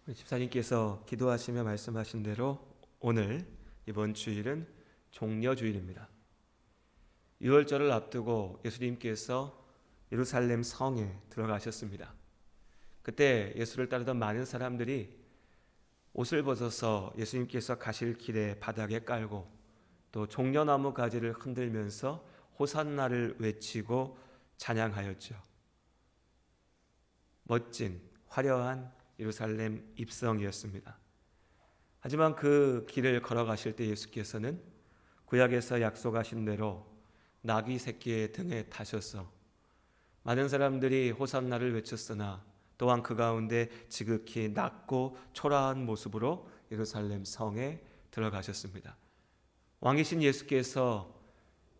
우리 집사님께서 기도하시며 말씀하신 대로 오늘 이번 주일은 종려주일입니다. 유월절을 앞두고 예수님께서 예루살렘 성에 들어가셨습니다. 그때 예수를 따르던 많은 사람들이 옷을 벗어서 예수님께서 가실 길에 바닥에 깔고 또 종려나무 가지를 흔들면서 호산나를 외치고 찬양하였죠. 멋진 화려한 예루살렘 입성이었습니다. 하지만 그 길을 걸어가실 때 예수께서는 구약에서 약속하신 대로 나귀 새끼의 등에 타셔서 많은 사람들이 호산나를 외쳤으나 또한 그 가운데 지극히 낮고 초라한 모습으로 예루살렘 성에 들어가셨습니다. 왕이신 예수께서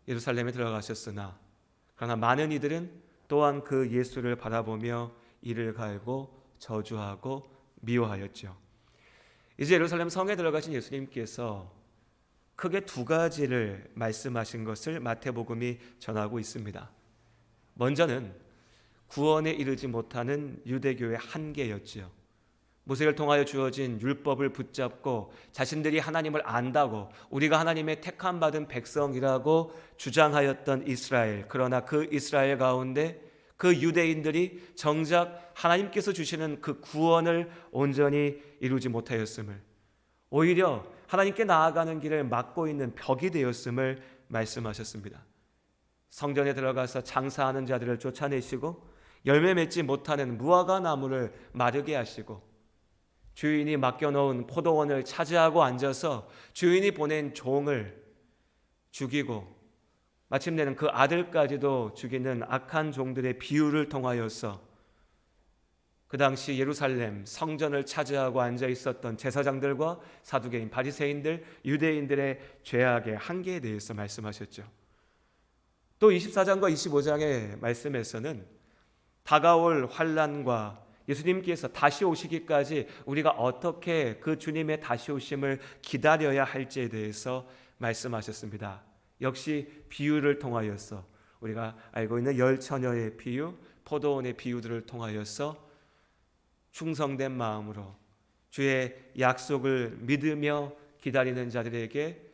예루살렘에 들어가셨으나 그러나 많은 이들은 또한 그 예수를 바라보며 이를 갈고 저주하고 미워하였죠. 이제 예루살렘 성에 들어가신 예수님께서 크게 두 가지를 말씀하신 것을 마태복음이 전하고 있습니다. 먼저는 구원에 이르지 못하는 유대교의 한계였지요. 모세를 통하여 주어진 율법을 붙잡고 자신들이 하나님을 안다고 우리가 하나님의 택함 받은 백성이라고 주장하였던 이스라엘. 그러나 그 이스라엘 가운데 그 유대인들이 정작 하나님께서 주시는 그 구원을 온전히 이루지 못하였음을, 오히려 하나님께 나아가는 길을 막고 있는 벽이 되었음을 말씀하셨습니다. 성전에 들어가서 장사하는 자들을 쫓아내시고 열매 맺지 못하는 무화과 나무를 마르게 하시고 주인이 맡겨놓은 포도원을 차지하고 앉아서 주인이 보낸 종을 죽이고 마침내는 그 아들까지도 죽이는 악한 종들의 비유를 통하여서 그 당시 예루살렘 성전을 차지하고 앉아 있었던 제사장들과 사두개인 바리새인들, 유대인들의 죄악의 한계에 대해서 말씀하셨죠. 또 24장과 25장의 말씀에서는 다가올 환난과 예수님께서 다시 오시기까지 우리가 어떻게 그 주님의 다시 오심을 기다려야 할지에 대해서 말씀하셨습니다. 역시 비유를 통하여서 우리가 알고 있는 열 처녀의 비유, 포도원의 비유들을 통하여서 충성된 마음으로 주의 약속을 믿으며 기다리는 자들에게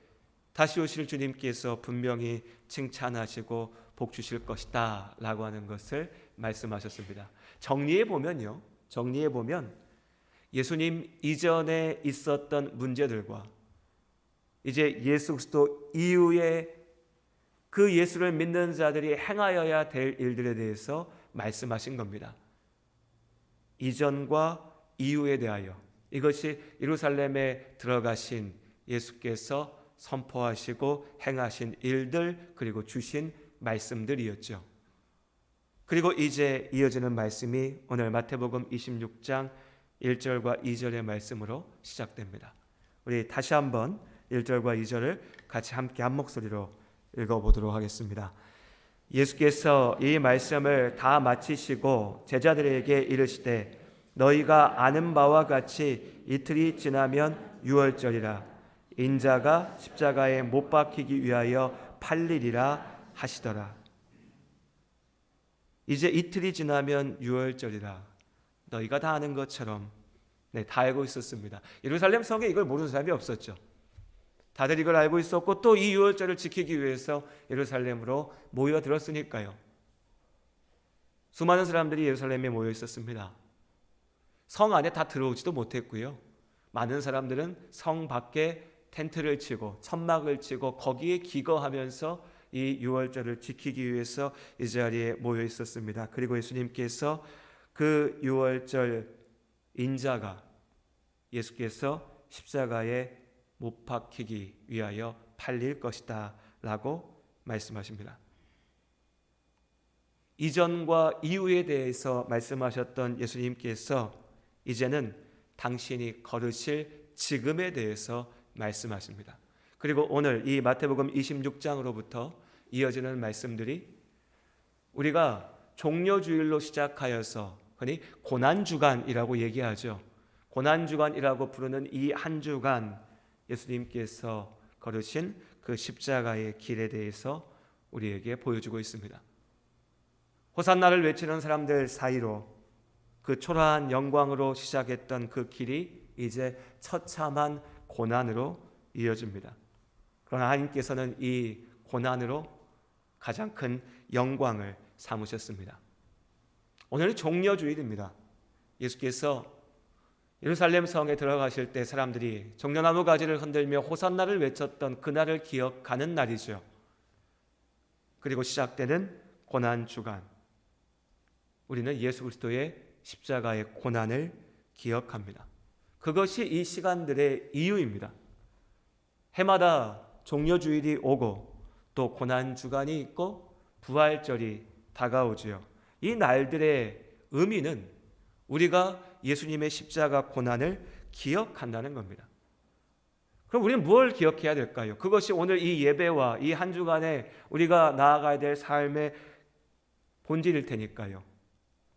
다시 오실 주님께서 분명히 칭찬하시고 복 주실 것이다 라고 하는 것을 말씀하셨습니다. 정리해 보면 예수님 이전에 있었던 문제들과 이제 예수 그리스도 이후에 그 예수를 믿는 자들이 행하여야 될 일들에 대해서 말씀하신 겁니다. 이전과 이후에 대하여 이것이 예루살렘에 들어가신 예수께서 선포하시고 행하신 일들 그리고 주신 말씀들이었죠. 그리고 이제 이어지는 말씀이 오늘 마태복음 26장 1절과 2절의 말씀으로 시작됩니다. 우리 다시 한번 1절과 2절을 같이 함께 한 목소리로 읽어보도록 하겠습니다. 예수께서 이 말씀을 다 마치시고 제자들에게 이르시되 너희가 아는 바와 같이 이틀이 지나면 유월절이라 인자가 십자가에 못 박히기 위하여 팔리리라 하시더라. 이제 이틀이 지나면 유월절이라. 너희가 다 아는 것처럼 다 알고 있었습니다. 예루살렘 성에 이걸 모르는 사람이 없었죠. 다들 이걸 알고 있었고 또 이 유월절을 지키기 위해서 예루살렘으로 모여들었으니까요. 수많은 사람들이 예루살렘에 모여 있었습니다. 성 안에 다 들어오지도 못했고요. 많은 사람들은 성 밖에 텐트를 치고 천막을 치고 거기에 기거하면서 이 유월절을 지키기 위해서 이 자리에 모여 있었습니다. 그리고 예수님께서 그 유월절 인자가 예수께서 십자가에 못 박히기 위하여 팔릴 것이다 라고 말씀하십니다. 이전과 이후에 대해서 말씀하셨던 예수님께서 이제는 당신이 걸으실 지금에 대해서 말씀하십니다. 그리고 오늘 이 마태복음 26장으로부터 이어지는 말씀들이 우리가 종려주일로 시작하여서 흔히 고난주간이라고 얘기하죠. 고난주간이라고 부르는 이 한 주간 예수님께서 걸으신 그 십자가의 길에 대해서 우리에게 보여주고 있습니다. 호산나를 외치는 사람들 사이로 그 초라한 영광으로 시작했던 그 길이 이제 처참한 고난으로 이어집니다. 그러나 하나님께서는 이 고난으로 가장 큰 영광을 삼으셨습니다. 오늘은 종려주일입니다. 예수께서 예루살렘 성에 들어가실 때 사람들이 종려나무 가지를 흔들며 호산나를 외쳤던 그날을 기억하는 날이죠. 그리고 시작되는 고난주간, 우리는 예수 그리스도의 십자가의 고난을 기억합니다. 그것이 이 시간들의 이유입니다. 해마다 종려주일이 오고 또 고난주간이 있고 부활절이 다가오지요. 이 날들의 의미는 우리가 예수님의 십자가 고난을 기억한다는 겁니다. 그럼 우리는 뭘 기억해야 될까요? 그것이 오늘 이 예배와 이 한 주간에 우리가 나아가야 될 삶의 본질일 테니까요.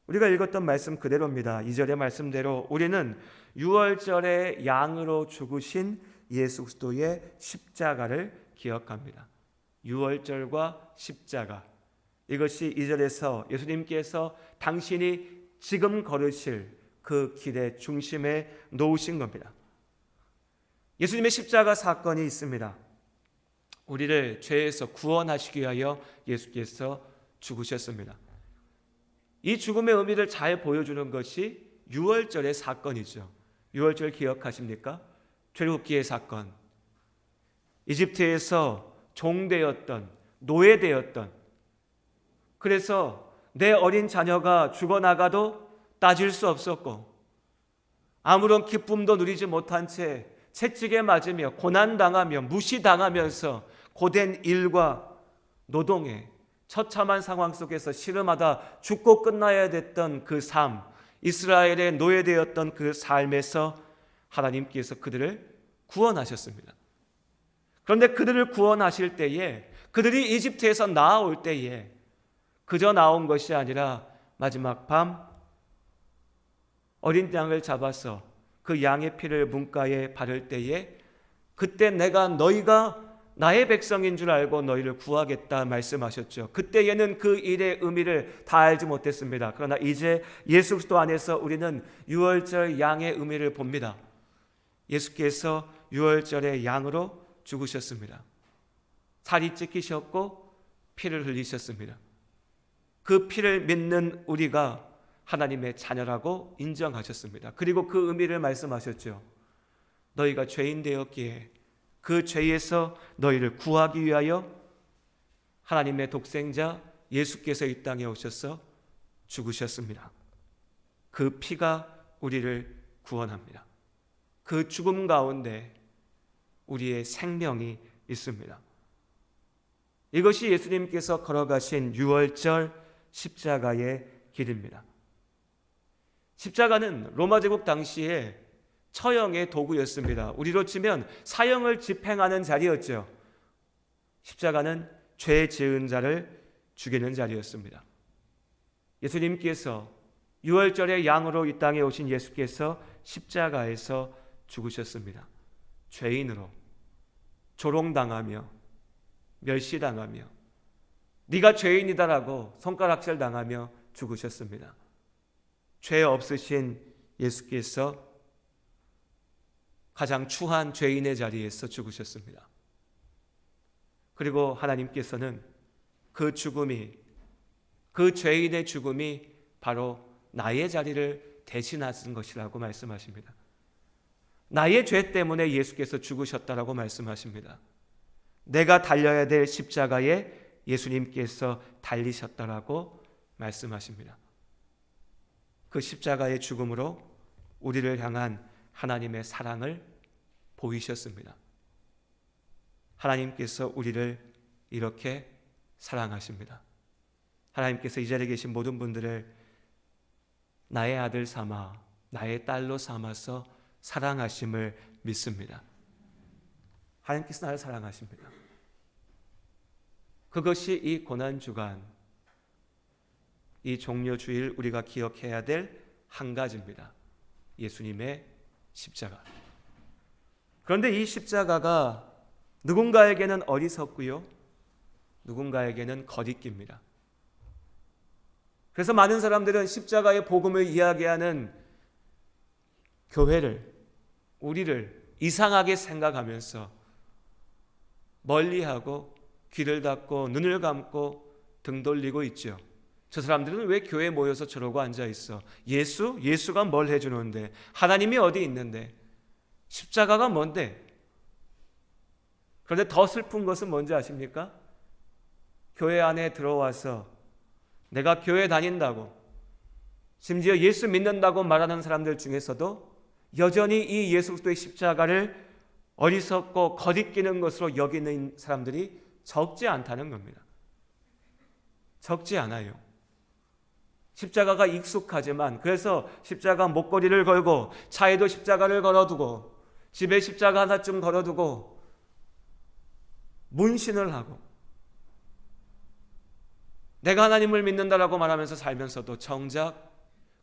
우리가 읽었던 말씀 그대로입니다. 2절의 말씀대로 우리는 유월절의 양으로 죽으신 예수 그리스도의 십자가를 기억합니다. 유월절과 십자가, 이것이 2절에서 예수님께서 당신이 지금 걸으실 그 길의 중심에 놓으신 겁니다. 예수님의 십자가 사건이 있습니다. 우리를 죄에서 구원하시기 위하여 예수께서 죽으셨습니다. 이 죽음의 의미를 잘 보여주는 것이 유월절의 사건이죠. 유월절 기억하십니까? 출애굽기의 사건. 이집트에서 종되었던, 노예되었던, 그래서 내 어린 자녀가 죽어나가도 따질 수 없었고 아무런 기쁨도 누리지 못한 채 채찍에 맞으며 고난당하며 무시당하면서 고된 일과 노동에 처참한 상황 속에서 씨름하다 죽고 끝나야 됐던 그 삶, 이스라엘의 노예되었던 그 삶에서 하나님께서 그들을 구원하셨습니다. 그런데 그들을 구원하실 때에, 그들이 이집트에서 나아올 때에 그저 나온 것이 아니라 마지막 밤 어린 양을 잡아서 그 양의 피를 문가에 바를 때에 그때 내가 너희가 나의 백성인 줄 알고 너희를 구하겠다 말씀하셨죠. 그때에는 그 일의 의미를 다 알지 못했습니다. 그러나 이제 예수 그리스도 안에서 우리는 유월절 양의 의미를 봅니다. 예수께서 유월절의 양으로 죽으셨습니다. 살이 찢기셨고 피를 흘리셨습니다. 그 피를 믿는 우리가 하나님의 자녀라고 인정하셨습니다. 그리고 그 의미를 말씀하셨죠. 너희가 죄인 되었기에 그 죄에서 너희를 구하기 위하여 하나님의 독생자 예수께서 이 땅에 오셔서 죽으셨습니다. 그 피가 우리를 구원합니다. 그 죽음 가운데 우리의 생명이 있습니다. 이것이 예수님께서 걸어가신 유월절 십자가의 길입니다. 십자가는 로마 제국 당시에 처형의 도구였습니다. 우리로 치면 사형을 집행하는 자리였죠. 십자가는 죄 지은 자를 죽이는 자리였습니다. 예수님께서 유월절의 양으로 이 땅에 오신 예수께서 십자가에서 죽으셨습니다. 죄인으로 조롱당하며 멸시당하며 네가 죄인이다라고 손가락질 당하며 죽으셨습니다. 죄 없으신 예수께서 가장 추한 죄인의 자리에서 죽으셨습니다. 그리고 하나님께서는 그 죽음이, 그 죄인의 죽음이 바로 나의 자리를 대신하신 것이라고 말씀하십니다. 나의 죄 때문에 예수께서 죽으셨다라고 말씀하십니다. 내가 달려야 될 십자가에 예수님께서 달리셨다라고 말씀하십니다. 그 십자가의 죽음으로 우리를 향한 하나님의 사랑을 보이셨습니다. 하나님께서 우리를 이렇게 사랑하십니다. 하나님께서 이 자리에 계신 모든 분들을 나의 아들 삼아, 나의 딸로 삼아서 사랑하심을 믿습니다. 하나님께서 나를 사랑하십니다. 그것이 이 고난주간, 이 종려주일 우리가 기억해야 될 한 가지입니다. 예수님의 십자가. 그런데 이 십자가가 누군가에게는 어리석고요, 누군가에게는 거리끼입니다. 그래서 많은 사람들은 십자가의 복음을 이야기하는 교회를, 우리를 이상하게 생각하면서 멀리하고 귀를 닫고 눈을 감고 등 돌리고 있죠. 저 사람들은 왜 교회에 모여서 저러고 앉아 있어? 예수가 뭘 해주는데? 하나님이 어디 있는데? 십자가가 뭔데? 그런데 더 슬픈 것은 뭔지 아십니까? 교회 안에 들어와서 내가 교회 다닌다고, 심지어 예수 믿는다고 말하는 사람들 중에서도 여전히 이 예수 그리스도의 십자가를 어리석고 거리끼는 것으로 여기는 사람들이 적지 않다는 겁니다. 적지 않아요. 십자가가 익숙하지만, 그래서 십자가 목걸이를 걸고 차에도 십자가를 걸어두고 집에 십자가 하나쯤 걸어두고 문신을 하고 내가 하나님을 믿는다라고 말하면서 살면서도 정작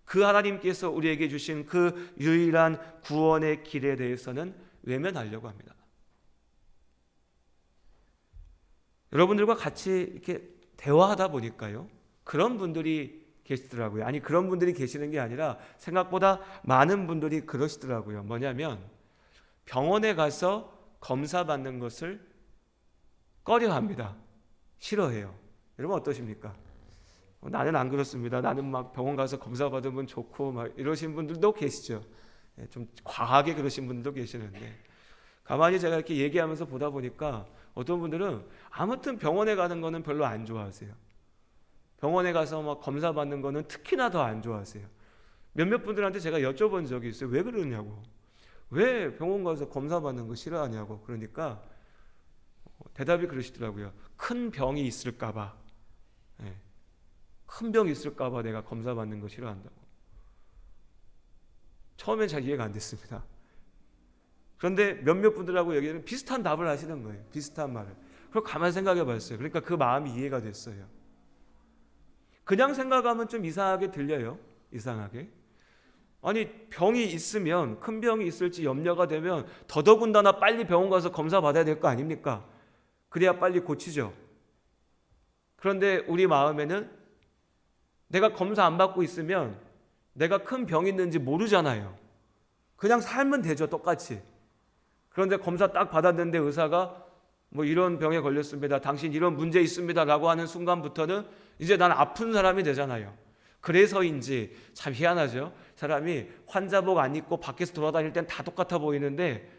그 하나님께서 우리에게 주신 그 유일한 구원의 길에 대해서는 외면하려고 합니다. 여러분들과 같이 이렇게 대화하다 보니까요, 그런 분들이 계시더라고요. 아니, 그런 분들이 계시는 게 아니라 생각보다 많은 분들이 그러시더라고요. 뭐냐면 병원에 가서 검사 받는 것을 꺼려합니다. 싫어해요. 여러분 어떠십니까? 나는 안 그렇습니다. 나는 막 병원 가서 검사 받으면 좋고 막 이러신 분들도 계시죠. 좀 과하게 그러신 분들도 계시는데, 가만히 제가 이렇게 얘기하면서 보다 보니까 어떤 분들은 아무튼 병원에 가는 거는 별로 안 좋아하세요. 병원에 가서 막 검사 받는 거는 특히나 더 안 좋아하세요. 몇몇 분들한테 제가 여쭤본 적이 있어요. 왜 그러냐고. 왜 병원 가서 검사 받는 거 싫어하냐고. 그러니까 대답이 그러시더라고요. 큰 병이 있을까 봐. 큰 병이 있을까 봐 내가 검사 받는 거 싫어한다고. 처음엔 잘 이해가 안 됐습니다. 그런데 몇몇 분들하고 여기는 비슷한 답을 하시는 거예요. 비슷한 말을. 그걸 가만히 생각해 봤어요. 그러니까 그 마음이 이해가 됐어요. 그냥 생각하면 좀 이상하게 들려요. 이상하게. 아니, 병이 있으면, 큰 병이 있을지 염려가 되면 더더군다나 빨리 병원 가서 검사 받아야 될 거 아닙니까? 그래야 빨리 고치죠. 그런데 우리 마음에는 내가 검사 안 받고 있으면 내가 큰 병이 있는지 모르잖아요. 그냥 살면 되죠, 똑같이. 그런데 검사 딱 받았는데 의사가 뭐 이런 병에 걸렸습니다, 당신 이런 문제 있습니다 라고 하는 순간부터는 이제 난 아픈 사람이 되잖아요. 그래서인지 참 희한하죠. 사람이 환자복 안 입고 밖에서 돌아다닐 땐 다 똑같아 보이는데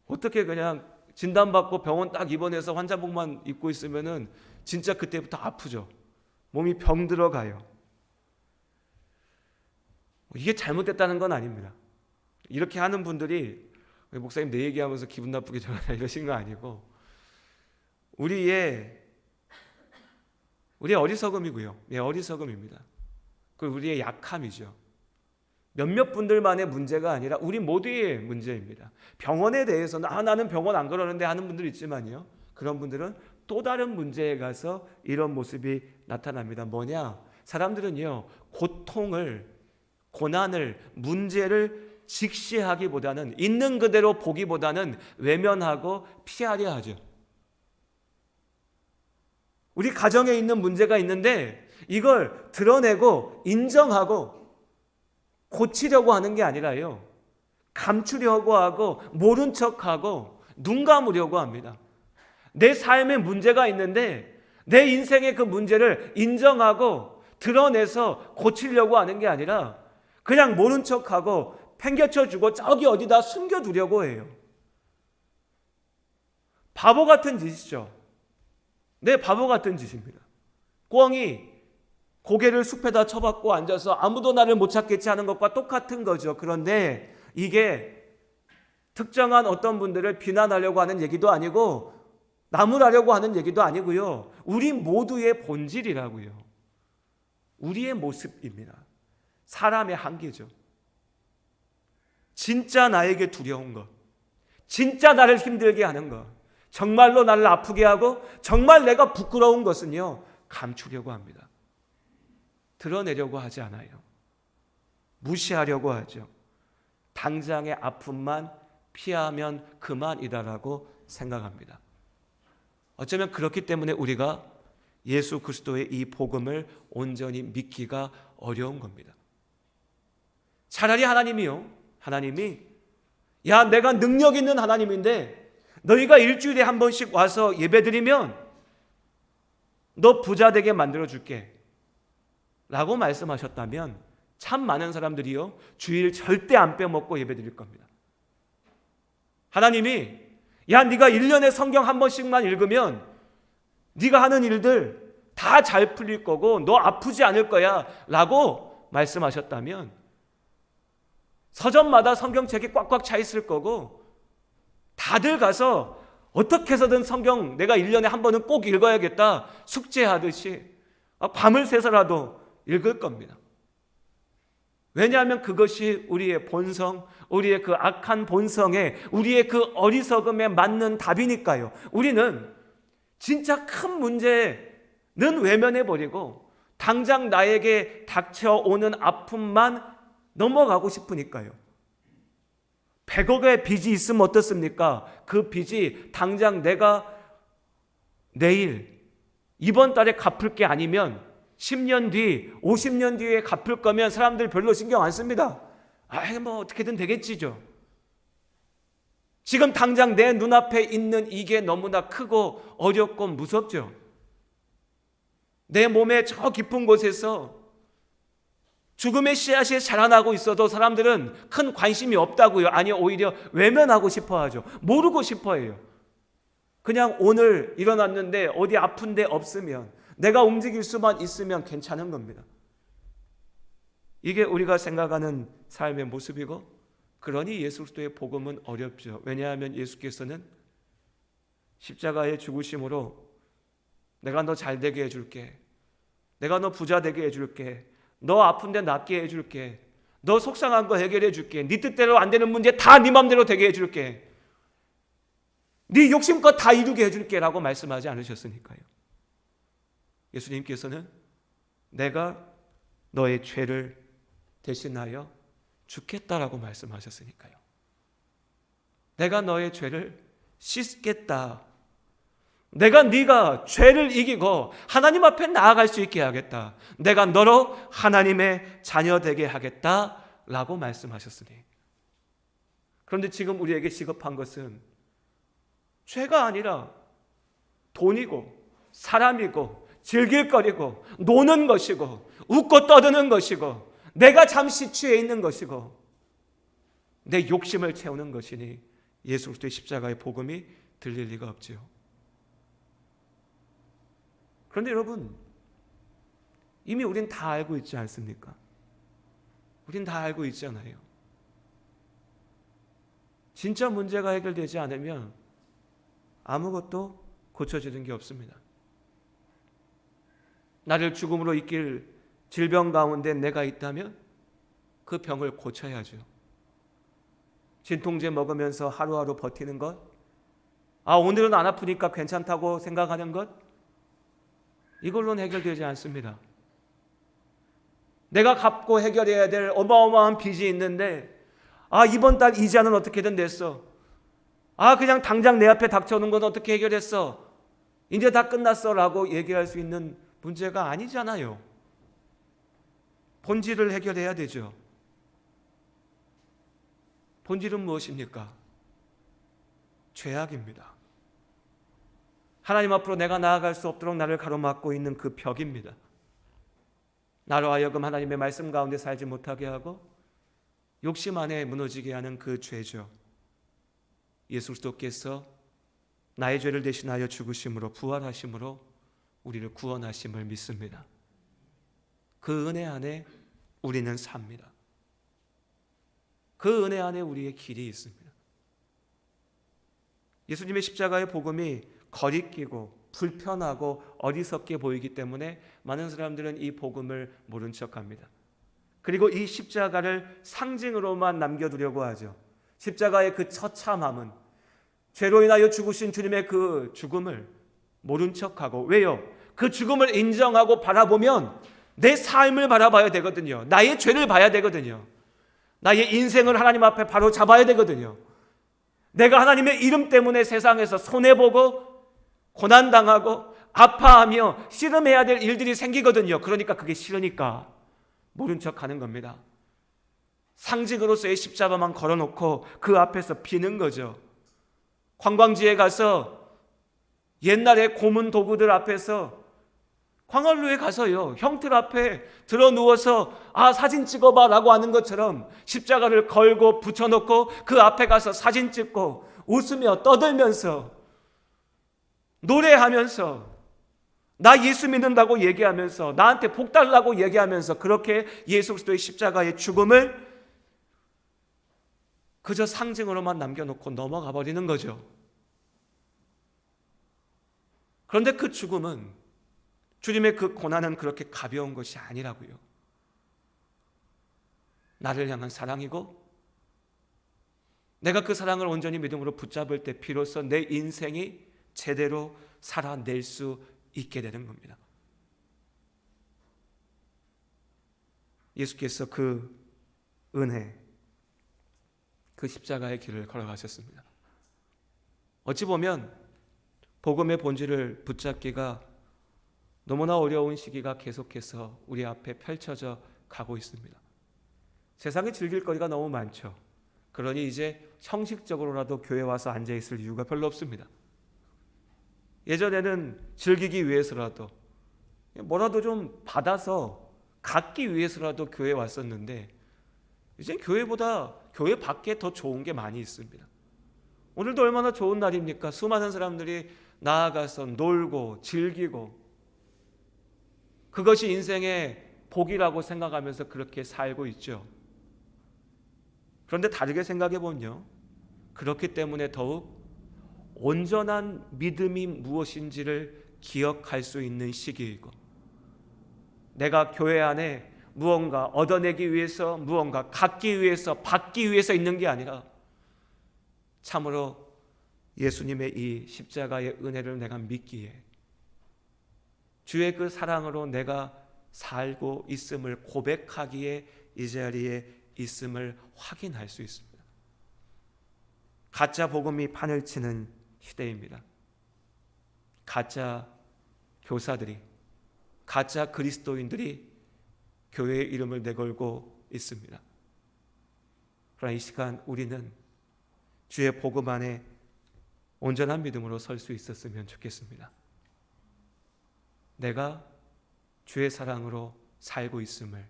어떻게 그냥 진단받고 병원 딱 입원해서 환자복만 입고 있으면은 진짜 그때부터 아프죠. 몸이 병들어가요. 이게 잘못됐다는 건 아닙니다. 이렇게 하는 분들이 목사님 내 얘기하면서 기분 나쁘게 전하냐 이러신 거 아니고, 우리의 어리석음이고요. 어리석음입니다. 그리고 우리의 약함이죠. 몇몇 분들만의 문제가 아니라 우리 모두의 문제입니다. 병원에 대해서는 나는 병원 안 그러는데 하는 분들 있지만요, 그런 분들은 또 다른 문제에 가서 이런 모습이 나타납니다. 뭐냐? 사람들은요, 고난을, 문제를 직시하기보다는, 있는 그대로 보기보다는 외면하고 피하려 하죠. 우리 가정에 있는 문제가 있는데 이걸 드러내고 인정하고 고치려고 하는 게 아니라요, 감추려고 하고 모른 척하고 눈 감으려고 합니다. 내 삶에 문제가 있는데 내 인생의 그 문제를 인정하고 드러내서 고치려고 하는 게 아니라 그냥 모른 척하고 팽개쳐주고 저기 어디다 숨겨두려고 해요. 바보 같은 짓이죠. 바보 같은 짓입니다. 꿩이 고개를 숲에다 쳐박고 앉아서 아무도 나를 못 찾겠지 하는 것과 똑같은 거죠. 그런데 이게 특정한 어떤 분들을 비난하려고 하는 얘기도 아니고 나무라려고 하는 얘기도 아니고요, 우리 모두의 본질이라고요. 우리의 모습입니다. 사람의 한계죠. 진짜 나에게 두려운 것, 진짜 나를 힘들게 하는 것, 정말로 나를 아프게 하고 정말 내가 부끄러운 것은요, 감추려고 합니다. 드러내려고 하지 않아요. 무시하려고 하죠. 당장의 아픔만 피하면 그만이다라고 생각합니다. 어쩌면 그렇기 때문에 우리가 예수 그리스도의 이 복음을 온전히 믿기가 어려운 겁니다. 차라리 하나님이 야, 내가 능력 있는 하나님인데 너희가 일주일에 한 번씩 와서 예배드리면 너 부자 되게 만들어줄게 라고 말씀하셨다면 참 많은 사람들이요, 주일 절대 안 빼먹고 예배드릴 겁니다. 하나님이 야, 네가 1년에 성경 한 번씩만 읽으면 네가 하는 일들 다 잘 풀릴 거고 너 아프지 않을 거야 라고 말씀하셨다면 서점마다 성경책이 꽉꽉 차 있을 거고 다들 가서 어떻게 해서든 성경 내가 1년에 한 번은 꼭 읽어야겠다 숙제하듯이 밤을 새서라도 읽을 겁니다. 왜냐하면 그것이 우리의 본성, 우리의 그 악한 본성에, 우리의 그 어리석음에 맞는 답이니까요. 우리는 진짜 큰 문제는 외면해버리고 당장 나에게 닥쳐오는 아픔만 넘어가고 싶으니까요. 100억의 빚이 있으면 어떻습니까? 그 빚이 당장 내가 내일, 이번 달에 갚을 게 아니면 10년 뒤, 50년 뒤에 갚을 거면 사람들 별로 신경 안 씁니다. 뭐 어떻게든 되겠지죠. 지금 당장 내 눈앞에 있는 이게 너무나 크고 어렵고 무섭죠. 내 몸의 저 깊은 곳에서 죽음의 씨앗이 자라나고 있어도 사람들은 큰 관심이 없다고요. 아니, 오히려 외면하고 싶어 하죠. 모르고 싶어 해요. 그냥 오늘 일어났는데 어디 아픈 데 없으면, 내가 움직일 수만 있으면 괜찮은 겁니다. 이게 우리가 생각하는 삶의 모습이고, 그러니 예수 그리스도의 복음은 어렵죠. 왜냐하면 예수께서는 십자가의 죽으심으로 내가 너 잘 되게 해줄게, 내가 너 부자 되게 해줄게, 너 아픈데 낫게 해줄게, 너 속상한 거 해결해 줄게, 네 뜻대로 안 되는 문제 다 네 맘대로 되게 해줄게, 네 욕심껏 다 이루게 해줄게 라고 말씀하지 않으셨으니까요. 예수님께서는 내가 너의 죄를 대신하여 죽겠다라고 말씀하셨으니까요. 내가 너의 죄를 씻겠다, 내가 네가 죄를 이기고 하나님 앞에 나아갈 수 있게 하겠다, 내가 너로 하나님의 자녀 되게 하겠다라고 말씀하셨으니. 그런데 지금 우리에게 시급한 것은 죄가 아니라 돈이고 사람이고 즐길 거리고 노는 것이고 웃고 떠드는 것이고 내가 잠시 취해 있는 것이고 내 욕심을 채우는 것이니 예수 그리스도의 십자가의 복음이 들릴 리가 없지요. 그런데 여러분, 이미 우린 다 알고 있지 않습니까? 우린 다 알고 있잖아요. 진짜 문제가 해결되지 않으면 아무것도 고쳐지는 게 없습니다. 나를 죽음으로 이끌 질병 가운데 내가 있다면 그 병을 고쳐야죠. 진통제 먹으면서 하루하루 버티는 것, 오늘은 안 아프니까 괜찮다고 생각하는 것, 이걸로는 해결되지 않습니다. 내가 갚고 해결해야 될 어마어마한 빚이 있는데 이번 달 이자는 어떻게든 냈어, 그냥 당장 내 앞에 닥쳐오는 건 어떻게 해결했어, 이제 다 끝났어 라고 얘기할 수 있는 문제가 아니잖아요. 본질을 해결해야 되죠. 본질은 무엇입니까? 죄악입니다. 하나님 앞으로 내가 나아갈 수 없도록 나를 가로막고 있는 그 벽입니다. 나로 하여금 하나님의 말씀 가운데 살지 못하게 하고 욕심 안에 무너지게 하는 그 죄죠. 예수 그리스도께서 나의 죄를 대신하여 죽으심으로, 부활하심으로 우리를 구원하심을 믿습니다. 그 은혜 안에 우리는 삽니다. 그 은혜 안에 우리의 길이 있습니다. 예수님의 십자가의 복음이 거리끼고 불편하고 어리석게 보이기 때문에 많은 사람들은 이 복음을 모른 척합니다. 그리고 이 십자가를 상징으로만 남겨두려고 하죠. 십자가의 그 처참함은, 죄로 인하여 죽으신 주님의 그 죽음을 모른 척하고, 왜요? 그 죽음을 인정하고 바라보면 내 삶을 바라봐야 되거든요. 나의 죄를 봐야 되거든요. 나의 인생을 하나님 앞에 바로 잡아야 되거든요. 내가 하나님의 이름 때문에 세상에서 손해보고 고난당하고 아파하며 씨름해야 될 일들이 생기거든요. 그러니까 그게 싫으니까 모른 척 하는 겁니다. 상징으로서의 십자가만 걸어놓고 그 앞에서 비는 거죠. 관광지에 가서 옛날에 고문 도구들 앞에서, 광활루에 가서요, 형틀 앞에 들어 누워서 사진 찍어봐 라고 하는 것처럼 십자가를 걸고 붙여놓고 그 앞에 가서 사진 찍고 웃으며 떠들면서 노래하면서 나 예수 믿는다고 얘기하면서 나한테 복 달라고 얘기하면서 그렇게 예수 그리스도의 십자가의 죽음을 그저 상징으로만 남겨놓고 넘어가 버리는 거죠. 그런데 그 죽음은, 주님의 그 고난은 그렇게 가벼운 것이 아니라고요. 나를 향한 사랑이고, 내가 그 사랑을 온전히 믿음으로 붙잡을 때 비로소 내 인생이 제대로 살아낼 수 있게 되는 겁니다. 예수께서 그 은혜, 그 십자가의 길을 걸어가셨습니다. 어찌 보면 복음의 본질을 붙잡기가 너무나 어려운 시기가 계속해서 우리 앞에 펼쳐져 가고 있습니다. 세상에 즐길 거리가 너무 많죠. 그러니 이제 형식적으로라도 교회 와서 앉아있을 이유가 별로 없습니다. 예전에는 즐기기 위해서라도 뭐라도 좀 받아서 갖기 위해서라도 교회 왔었는데, 이제 교회보다 교회 밖에 더 좋은 게 많이 있습니다. 오늘도 얼마나 좋은 날입니까? 수많은 사람들이 나아가서 놀고 즐기고, 그것이 인생의 복이라고 생각하면서 그렇게 살고 있죠. 그런데 다르게 생각해보면요, 그렇기 때문에 더욱 온전한 믿음이 무엇인지를 기억할 수 있는 시기이고, 내가 교회 안에 무언가 얻어내기 위해서, 무언가 갖기 위해서, 받기 위해서 있는 게 아니라 참으로 예수님의 이 십자가의 은혜를 내가 믿기에 주의 그 사랑으로 내가 살고 있음을 고백하기에 이 자리에 있음을 확인할 수 있습니다. 가짜 복음이 판을 치는 시대입니다. 가짜 교사들이, 가짜 그리스도인들이 교회의 이름을 내걸고 있습니다. 그러나 이 시간 우리는 주의 복음 안에 온전한 믿음으로 설 수 있었으면 좋겠습니다. 내가 주의 사랑으로 살고 있음을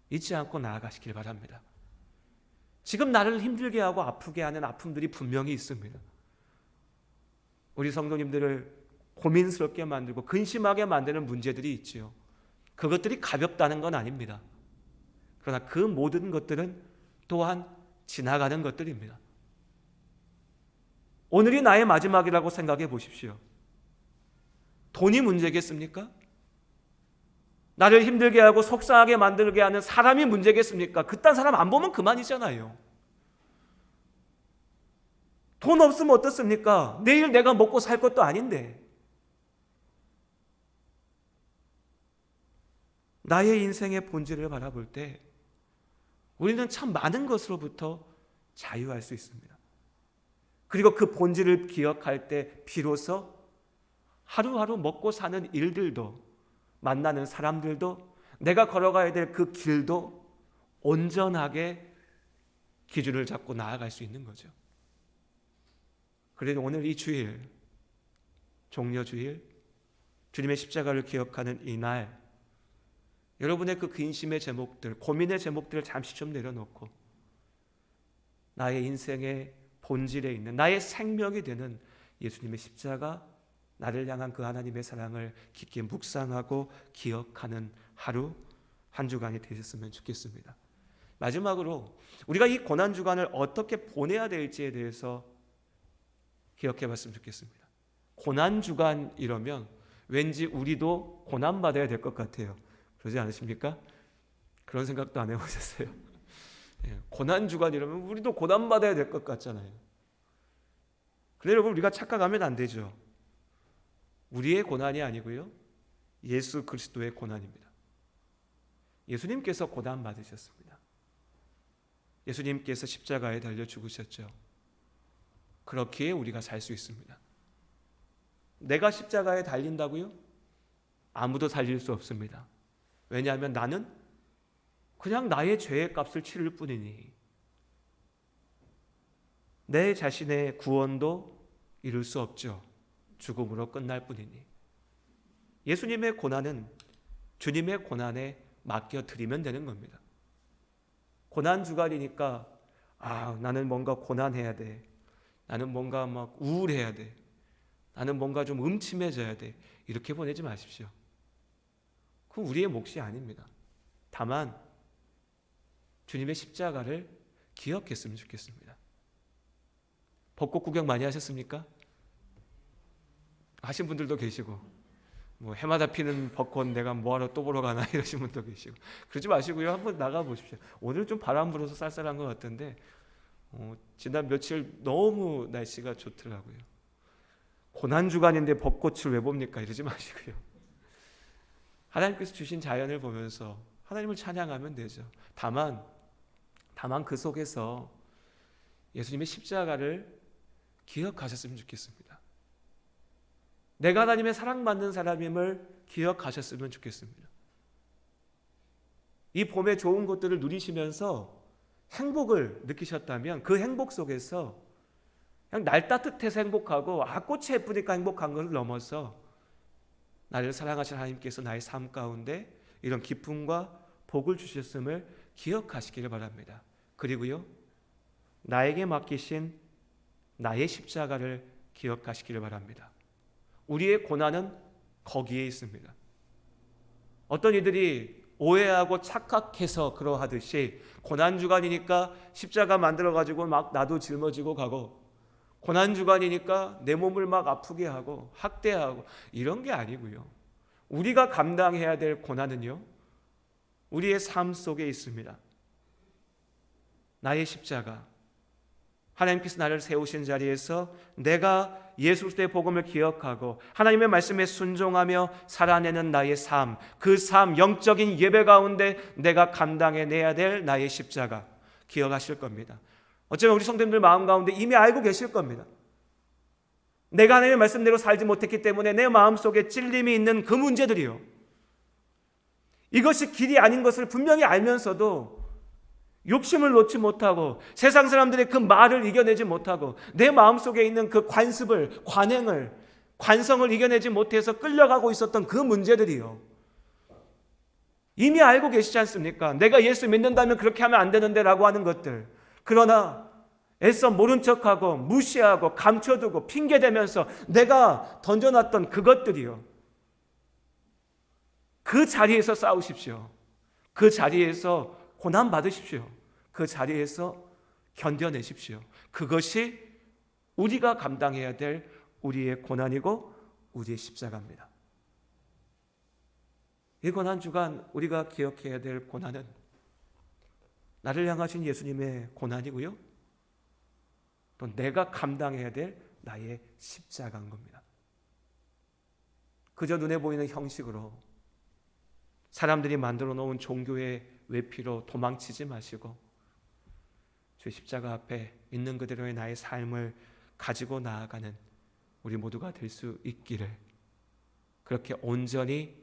잊지 않고 나아가시길 바랍니다. 지금 나를 힘들게 하고 아프게 하는 아픔들이 분명히 있습니다. 우리 성도님들을 고민스럽게 만들고 근심하게 만드는 문제들이 있지요. 그것들이 가볍다는 건 아닙니다. 그러나 그 모든 것들은 또한 지나가는 것들입니다. 오늘이 나의 마지막이라고 생각해 보십시오. 돈이 문제겠습니까? 나를 힘들게 하고 속상하게 만들게 하는 사람이 문제겠습니까? 그딴 사람 안 보면 그만이잖아요. 돈 없으면 어떻습니까? 내일 내가 먹고 살 것도 아닌데. 나의 인생의 본질을 바라볼 때 우리는 참 많은 것으로부터 자유할 수 있습니다. 그리고 그 본질을 기억할 때 비로소 하루하루 먹고 사는 일들도, 만나는 사람들도, 내가 걸어가야 될 그 길도 온전하게 기준을 잡고 나아갈 수 있는 거죠. 그래도 오늘 이 주일, 종려주일, 주님의 십자가를 기억하는 이 날, 여러분의 그 근심의 제목들, 고민의 제목들을 잠시 좀 내려놓고 나의 인생의 본질에 있는, 나의 생명이 되는 예수님의 십자가, 나를 향한 그 하나님의 사랑을 깊게 묵상하고 기억하는 하루, 한 주간이 되셨으면 좋겠습니다. 마지막으로 우리가 이 고난주간을 어떻게 보내야 될지에 대해서 기억해 봤으면 좋겠습니다. 고난주간 이러면 왠지 우리도 고난받아야 될 것 같아요. 그러지 않으십니까? 그런 생각도 안 해보셨어요? 고난주간 이러면 우리도 고난받아야 될 것 같잖아요. 그런데 여러분, 우리가 착각하면 안 되죠. 우리의 고난이 아니고요, 예수 그리스도의 고난입니다. 예수님께서 고난 받으셨습니다. 예수님께서 십자가에 달려 죽으셨죠. 그렇기에 우리가 살 수 있습니다. 내가 십자가에 달린다고요? 아무도 달릴 수 없습니다. 왜냐하면 나는 그냥 나의 죄의 값을 치를 뿐이니 내 자신의 구원도 이룰 수 없죠. 죽음으로 끝날 뿐이니. 예수님의 고난은 주님의 고난에 맡겨드리면 되는 겁니다. 고난 주간이니까 나는 뭔가 고난해야 돼. 나는 뭔가 막 우울해야 돼. 나는 뭔가 좀 음침해져야 돼. 이렇게 보내지 마십시오. 그건 우리의 몫이 아닙니다. 다만 주님의 십자가를 기억했으면 좋겠습니다. 벚꽃 구경 많이 하셨습니까? 하신 분들도 계시고, 뭐 해마다 피는 벚꽃 내가 뭐하러 또 보러 가나 이러신 분도 계시고, 그러지 마시고요. 한번 나가 보십시오. 오늘 좀 바람 불어서 쌀쌀한 것 같은데 지난 며칠 너무 날씨가 좋더라고요. 고난 주간인데 벚꽃을 왜 봅니까? 이러지 마시고요. 하나님께서 주신 자연을 보면서 하나님을 찬양하면 되죠. 다만 그 속에서 예수님의 십자가를 기억하셨으면 좋겠습니다. 내가 하나님의 사랑받는 사람임을 기억하셨으면 좋겠습니다. 이 봄의 좋은 것들을 누리시면서 행복을 느끼셨다면 그 행복 속에서 그냥 날 따뜻해서 행복하고 꽃이 예쁘니까 행복한 것을 넘어서 나를 사랑하신 하나님께서 나의 삶 가운데 이런 기쁨과 복을 주셨음을 기억하시기를 바랍니다. 그리고요, 나에게 맡기신 나의 십자가를 기억하시기를 바랍니다. 우리의 고난은 거기에 있습니다. 어떤 이들이 오해하고 착각해서 그러하듯이 고난주간이니까 십자가 만들어가지고 막 나도 짊어지고 가고, 고난주간이니까 내 몸을 막 아프게 하고 학대하고 이런 게 아니고요. 우리가 감당해야 될 고난은요, 우리의 삶 속에 있습니다. 나의 십자가, 하나님께서 나를 세우신 자리에서 내가 예수 그리스도의 복음을 기억하고 하나님의 말씀에 순종하며 살아내는 나의 삶, 그 삶, 영적인 예배 가운데 내가 감당해내야 될 나의 십자가 기억하실 겁니다. 어쩌면 우리 성도님들 마음 가운데 이미 알고 계실 겁니다. 내가 하나님의 말씀대로 살지 못했기 때문에 내 마음속에 찔림이 있는 그 문제들이요, 이것이 길이 아닌 것을 분명히 알면서도 욕심을 놓지 못하고 세상 사람들의 그 말을 이겨내지 못하고 내 마음속에 있는 그 관습을, 관행을, 관성을 이겨내지 못해서 끌려가고 있었던 그 문제들이요, 이미 알고 계시지 않습니까? 내가 예수 믿는다면 그렇게 하면 안 되는데 라고 하는 것들. 그러나 애써 모른 척하고 무시하고 감춰두고 핑계대면서 내가 던져놨던 그것들이요, 그 자리에서 싸우십시오. 그 자리에서 고난 받으십시오. 그 자리에서 견뎌내십시오. 그것이 우리가 감당해야 될 우리의 고난이고 우리의 십자가입니다. 이 고난 주간 우리가 기억해야 될 고난은 나를 향하신 예수님의 고난이고요, 또 내가 감당해야 될 나의 십자가인 겁니다. 그저 눈에 보이는 형식으로 사람들이 만들어 놓은 종교의 외피로 도망치지 마시고 주의 십자가 앞에 있는 그대로의 나의 삶을 가지고 나아가는 우리 모두가 될 수 있기를, 그렇게 온전히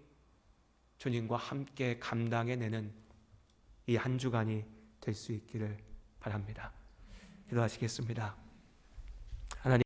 주님과 함께 감당해내는 이 한 주간이 될 수 있기를 바랍니다. 기도하시겠습니다. 하나님,